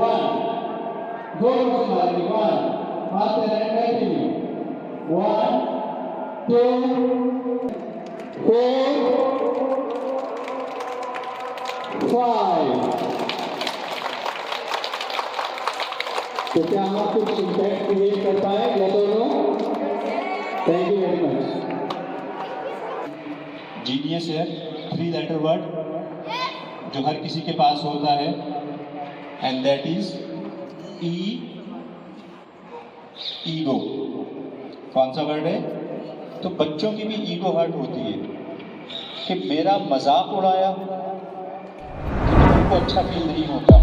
1 दोनों से मारेंगे 1 मारते रहें कंटिन्यू 1 2 4 5 तो क्या हम कुछ इम्पैक्ट क्रिएट कर पाए या दोनों? Thank you very much. Genius है 3 लेटर वर्ड जो हर किसी के पास होता है एंड दैट इज ईगो। कौन सा वर्ड है? तो बच्चों की भी ईगो हर्ट होती है कि मेरा मजाक उड़ाया तो उनको अच्छा फील नहीं होता।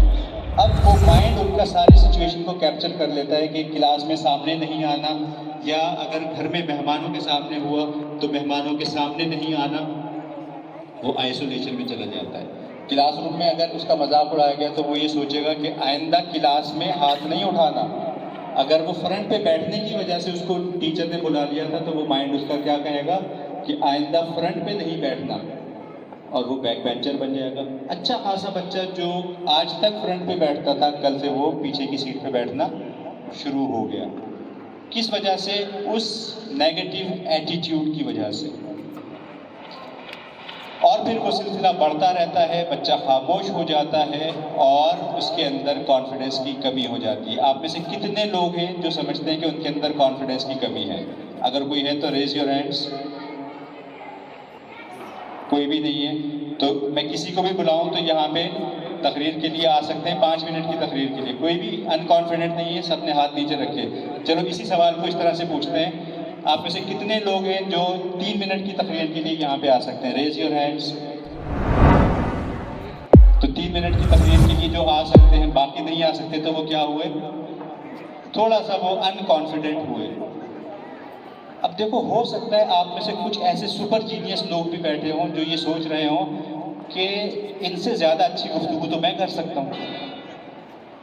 अब वो माइंड उनका सारी सिचुएशन को कैप्चर कर लेता है कि क्लास में सामने नहीं आना, या अगर घर में मेहमानों के सामने हुआ तो मेहमानों के सामने नहीं आना, वो आइसोलेशन में चला जाता है। क्लासरूम में अगर उसका मजाक उड़ाया गया तो वो ये सोचेगा कि आइंदा क्लास में हाथ नहीं उठाना। अगर वो फ्रंट पे बैठने की वजह से उसको टीचर ने बुला लिया था तो वो माइंड उसका क्या कहेगा कि आइंदा फ्रंट पे नहीं बैठना, और वो बैक बेंचर बन जाएगा। अच्छा खासा बच्चा जो आज तक फ्रंट पे बैठता था, कल से वो पीछे की सीट पे बैठना शुरू हो गया। किस वजह से? उस नेगेटिव एटीट्यूड की वजह से। और फिर वो सिलसिला बढ़ता रहता है, बच्चा खामोश हो जाता है और उसके अंदर कॉन्फिडेंस की कमी हो जाती है। आप में से कितने लोग हैं जो समझते हैं कि उनके अंदर कॉन्फिडेंस की कमी है? अगर कोई है तो रेज योर हैंड्स। कोई भी नहीं है तो मैं किसी को भी बुलाऊं तो यहाँ पे तकरीर के लिए आ सकते हैं, 5 मिनट की तकरीर के लिए। कोई भी अनकॉन्फिडेंट नहीं है, सबने हाथ नीचे रखे। चलो इसी सवाल को इस तरह से पूछते हैं, आप में से कितने लोग हैं जो 3 मिनट की तकरीर के लिए यहाँ पे आ सकते हैं? Raise your hands. तो 3 मिनट की तकरीर के लिए जो आ सकते हैं, बाकी नहीं आ सकते, तो वो क्या हुए? थोड़ा सा वो अनकॉन्फिडेंट हुए। अब देखो, हो सकता है आप में से कुछ ऐसे सुपर जीनियस लोग भी बैठे हों जो ये सोच रहे हों कि इनसे ज़्यादा अच्छी गुफ्तगू तो मैं कर सकता हूँ,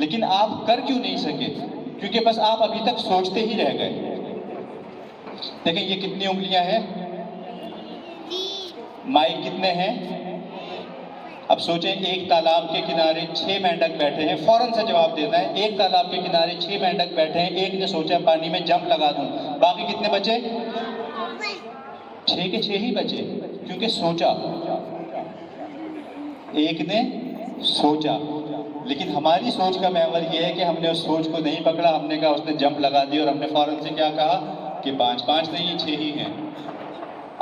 लेकिन आप कर क्यों नहीं सके? क्योंकि बस आप अभी तक सोचते ही रह गए। देखें ये कितनी उंगलियां हैं, माइक कितने हैं? अब सोचें, एक तालाब के किनारे 6 मेंढक बैठे हैं, फौरन से जवाब देना है। एक तालाब के किनारे 6 मेंढक बैठे हैं, एक ने सोचा पानी में जंप लगा दूं, बाकी कितने बचे? 6 के 6 ही बचे, क्योंकि सोचा, एक ने सोचा। लेकिन हमारी सोच का महवर यह है कि हमने उस सोच को नहीं पकड़ा, हमने कहा उसने जंप लगा दी, और हमने फौरन से क्या कहा कि 5 नहीं 6 ही हैं।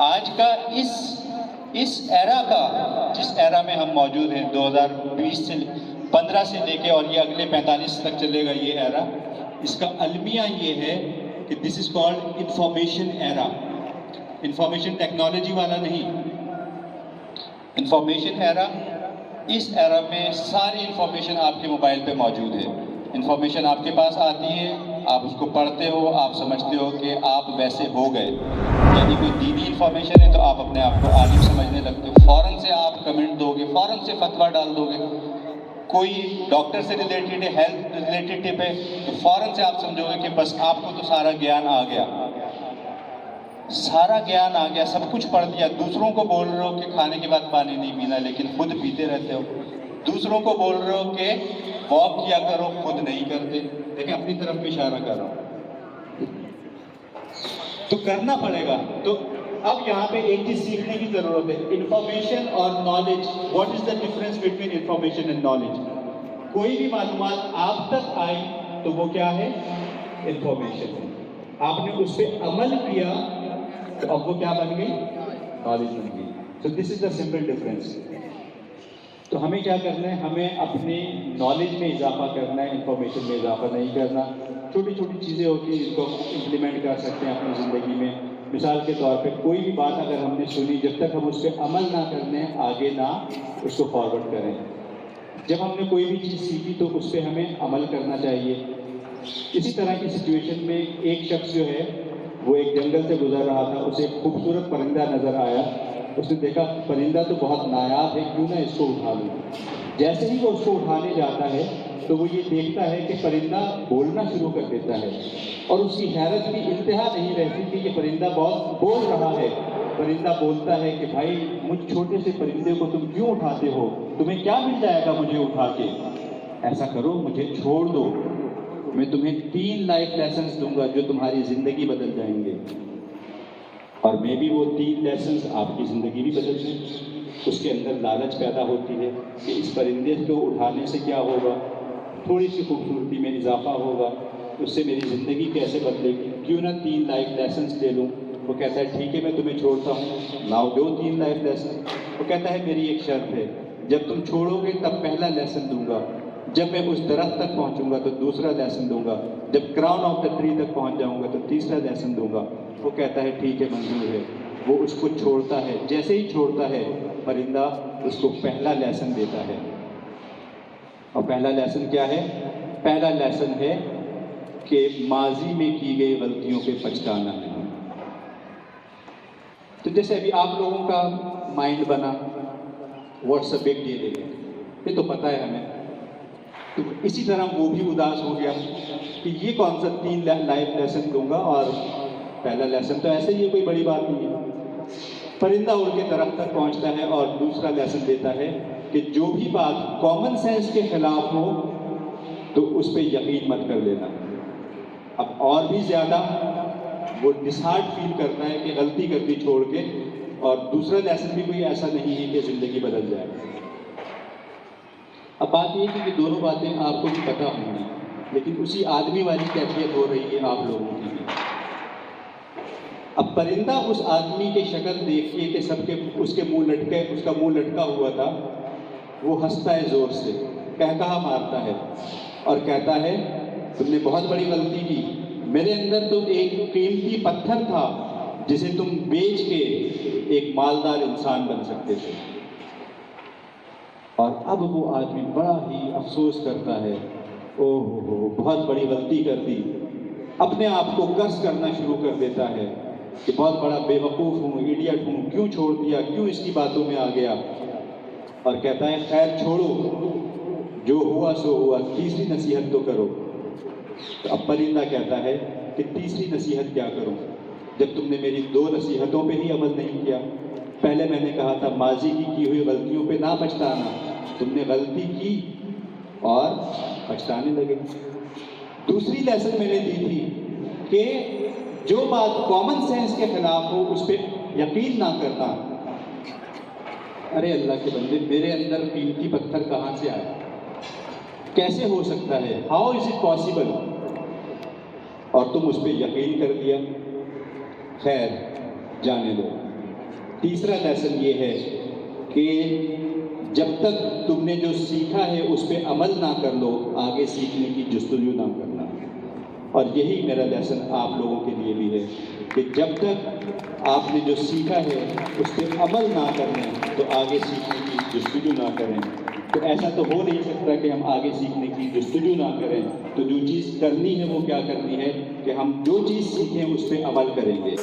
आज का इस एरा का, जिस एरा में हम मौजूद हैं, 2020 से 15 से लेके और ये अगले 45 तक चलेगा ये एरा, इसका अलमिया ये है कि this is called information era. Information technology वाला नहीं, इंफॉर्मेशन एरा। इस एरा में सारी इंफॉर्मेशन आपके मोबाइल पे मौजूद है। इंफॉर्मेशन आपके पास आती है, आप उसको पढ़ते हो, आप समझते हो कि आप वैसे हो गए। यानी कोई दीनी इंफॉर्मेशन है तो आप अपने आप को आलिम समझने लगते हो, फौरन से आप कमेंट दोगे, फौरन से फतवा डाल दोगे। कोई डॉक्टर से रिलेटेड है, हेल्थ रिलेटेड टिप है, तो फौरन से आप समझोगे कि बस आपको तो सारा ज्ञान आ गया, सारा ज्ञान आ गया, सब कुछ पढ़ लिया। दूसरों को बोल रहे हो कि खाने के बाद पानी नहीं पीना, लेकिन खुद पीते रहते हो। दूसरों को बोल रहे हो कि वॉक किया करो, खुद नहीं करते। देखिए अपनी तरफ भी इशारा कर रहा हूं, तो करना पड़ेगा। तो अब यहाँ पे एक चीज सीखने की जरूरत है, इंफॉर्मेशन और knowledge. What is the difference between information and knowledge? कोई भी मालूमात आप तक आई तो वो क्या है? इंफॉर्मेशन है। आपने उस पर अमल किया तो अब वो क्या बन गई? नॉलेज बन गई। So this is the simple difference. तो हमें क्या करना है? हमें अपने नॉलेज में इजाफा करना है, इंफॉर्मेशन में इजाफा नहीं करना। छोटी छोटी चीज़ें होती हैं जिनको इम्प्लीमेंट कर सकते हैं अपनी ज़िंदगी में। मिसाल के तौर पे कोई भी बात अगर हमने सुनी, जब तक हम उस पर अमल ना करने, आगे ना उसको फॉरवर्ड करें। जब हमने कोई भी चीज़ सीखी तो उस पर हमें अमल करना चाहिए। इसी तरह की सिचुएशन में एक शख्स जो है वो एक जंगल से गुजर रहा था, उसे एक खूबसूरत परिंदा नज़र आया। उसने देखा परिंदा तो बहुत नायाब है, क्यों ना इसको उठा लूँ। जैसे ही वो उसको उठाने जाता है तो वो ये देखता है कि परिंदा बोलना शुरू कर देता है, और उसकी हैरत की इंतहा नहीं रहती कि ये परिंदा बहुत बोल रहा है। परिंदा बोलता है कि भाई मुझ छोटे से परिंदे को तुम क्यों उठाते हो, तुम्हें क्या मिल जाएगा मुझे उठा के? ایسا کرو مجھے چھوڑ دو, میں تمہیں 3 لائف لیسنز دوں گا جو تمہاری زندگی بدل جائیں گے, اور میں بھی وہ 3 لیسنز آپ کی زندگی بھی بدل دیں. اس کے اندر لالچ پیدا ہوتی ہے کہ اس پرندے کو اٹھانے سے کیا ہوگا, تھوڑی سی خوبصورتی میں اضافہ ہوگا, اس سے میری زندگی کیسے بدلے گی, کیوں نہ 3 لائف لیسنز لے لوں. وہ کہتا ہے ٹھیک ہے میں تمہیں چھوڑتا ہوں, لاؤ دو 3 لائف لیسن. وہ کہتا ہے میری ایک شرط ہے, جب تم چھوڑو گے تب پہلا لیسن دوں گا, جب میں اس درخت تک پہنچوں گا تو دوسرا لیسن دوں گا, جب کراؤن آف دا ٹری تک پہنچ جاؤں گا تو تیسرا لیسن دوں گا. وہ کہتا ہے ٹھیک ہے منظور ہے. وہ اس کو چھوڑتا ہے, جیسے ہی چھوڑتا ہے پرندہ اس کو پہلا لیسن دیتا ہے. اور پہلا لیسن کیا ہے؟ پہلا لیسن ہے کہ ماضی میں کی گئی غلطیوں پہ پچھتانا نہیں. تو جیسے ابھی آپ لوگوں کا مائنڈ بنا واٹس اے بگ ڈیل ہے, یہ تو پتہ ہے ہمیں, تو اسی طرح وہ بھی اداس ہو گیا کہ یہ کون سا 3 لائف لیسن دوں گا, اور پہلا لیسن تو ایسے ہی ہے, کوئی بڑی بات نہیں ہے. پرندہ اڑ کے درخت تک پہنچتا ہے اور دوسرا لیسن دیتا ہے کہ جو بھی بات کامن سینس کے خلاف ہو تو اس پہ یقین مت کر لینا. اب اور بھی زیادہ وہ ڈسہارٹ فیل کرتا ہے کہ غلطی کر دی چھوڑ کے, اور دوسرا لیسن بھی کوئی ایسا نہیں ہے کہ زندگی بدل جائے. اب بات یہ کہ دونوں باتیں آپ کو بھی پتہ ہوں گی, لیکن اسی آدمی والی کیفیت ہو رہی ہے آپ لوگوں کی بھی. اب پرندہ اس آدمی کی شکل دیکھیے کہ سب کے اس کا منہ لٹکا ہوا تھا, وہ ہنستا ہے زور سے, کہکہا مارتا ہے اور کہتا ہے تم نے بہت بڑی غلطی کی, میرے اندر تو ایک قیمتی پتھر تھا جسے تم بیچ کے ایک مالدار انسان بن سکتے تھے. اور اب وہ آدمی بڑا ہی افسوس کرتا ہے, اوہ ہو بہت بڑی غلطی کر دی. اپنے آپ کو کرس کرنا شروع کر دیتا ہے کہ بہت بڑا بے وقوف ہوں, ایڈیٹ ہوں, کیوں چھوڑ دیا, کیوں اس کی باتوں میں آ گیا. اور کہتا ہے خیر چھوڑو, جو ہوا سو ہوا, تیسری نصیحت تو کرو. تو اب پرندہ کہتا ہے کہ تیسری نصیحت کیا کروں, جب تم نے میری 2 نصیحتوں پہ ہی عمل نہیں کیا. پہلے میں نے کہا تھا ماضی کی ہوئی غلطیوں پہ نہ پچھتانا, تم نے غلطی کی اور پچھتانے لگے. دوسری لیسن میں نے دی تھی کہ جو بات کامن سینس کے خلاف ہو اس پہ یقین نہ کرنا. ارے اللہ کے بندے, میرے اندر قیمتی پتھر کہاں سے آیا, کیسے ہو سکتا ہے, ہاؤ از اٹ پاسبل, اور تم اس پہ یقین کر دیا. خیر جانے دو. تیسرا لیسن یہ ہے کہ جب تک تم نے جو سیکھا ہے اس پہ عمل نہ کر لو, آگے سیکھنے کی جستجو نہ کرنا. اور یہی میرا لیسن آپ لوگوں کے لیے بھی ہے کہ جب تک آپ نے جو سیکھا ہے اس پہ عمل نہ کریں تو آگے سیکھنے کی جستجو نہ کریں. تو ایسا تو ہو نہیں سکتا کہ ہم آگے سیکھنے کی جستجو نہ کریں. تو جو چیز کرنی ہے وہ کیا کرنی ہے کہ ہم جو چیز سیکھیں اس پہ عمل کریں گے.